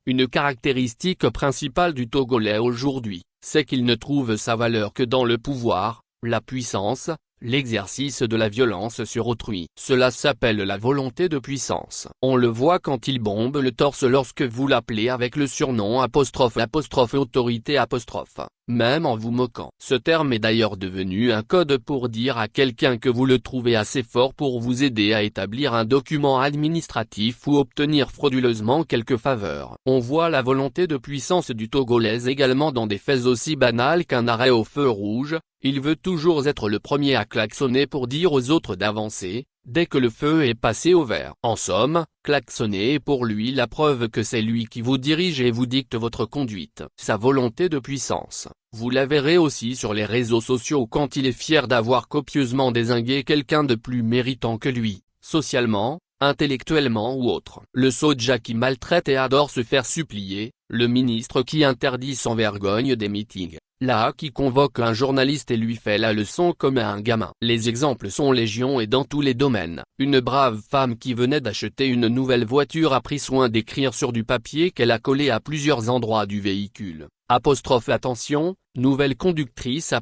Une caractéristique principale du Togolais aujourd'hui, c'est qu'il ne trouve sa valeur que dans le pouvoir, la puissance, l'exercice de la violence sur autrui. Cela s'appelle la volonté de puissance. On le voit quand il bombe le torse lorsque vous l'appelez avec le surnom '' autorité '', même en vous moquant. Ce terme est d'ailleurs devenu un code pour dire à quelqu'un que vous le trouvez assez fort pour vous aider à établir un document administratif ou obtenir frauduleusement quelque faveur. On voit la volonté de puissance du Togolais également dans des faits aussi banals qu'un arrêt au feu rouge. Il veut toujours être le premier à klaxonner pour dire aux autres d'avancer, dès que le feu est passé au vert. En somme, klaxonner est pour lui la preuve que c'est lui qui vous dirige et vous dicte votre conduite. Sa volonté de puissance, vous la verrez aussi sur les réseaux sociaux quand il est fier d'avoir copieusement dézingué quelqu'un de plus méritant que lui, socialement, intellectuellement ou autre. Le soja qui maltraite et adore se faire supplier, le ministre qui interdit sans vergogne des meetings, là qui convoque un journaliste et lui fait la leçon comme à un gamin. Les exemples sont légion et dans tous les domaines. Une brave femme qui venait d'acheter une nouvelle voiture a pris soin d'écrire sur du papier qu'elle a collé à plusieurs endroits du véhicule. Attention, nouvelle conductrice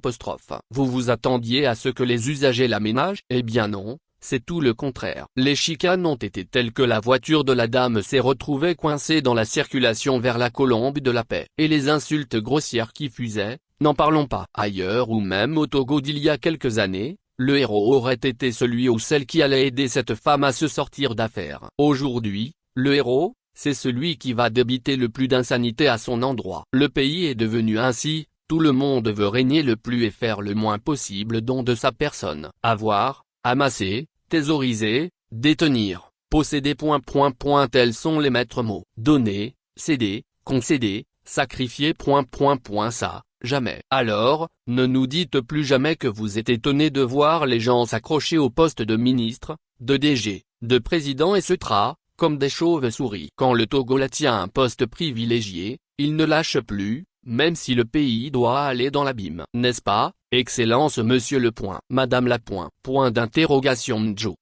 Vous vous attendiez à ce que les usagers l'aménagent? Eh bien non. C'est tout le contraire. Les chicanes ont été telles que la voiture de la dame s'est retrouvée coincée dans la circulation vers la Colombe de la Paix. Et les insultes grossières qui fusaient, n'en parlons pas. Ailleurs ou même au Togo d'il y a quelques années, le héros aurait été celui ou celle qui allait aider cette femme à se sortir d'affaire. Aujourd'hui, le héros, c'est celui qui va débiter le plus d'insanité à son endroit. Le pays est devenu ainsi, tout le monde veut régner le plus et faire le moins possible don de sa personne. Avoir, amasser, thésauriser, détenir, posséder. Tels sont les maîtres mots. Donner, céder, concéder, sacrifier. Ça, jamais. Alors, ne nous dites plus jamais que vous êtes étonné de voir les gens s'accrocher au poste de ministre, de DG, de président etc., comme des chauves-souris. Quand le Togolais tient un poste privilégié, il ne lâche plus, même si le pays doit aller dans l'abîme. N'est-ce pas, Excellence Monsieur le point, Madame la point d'interrogation Njo.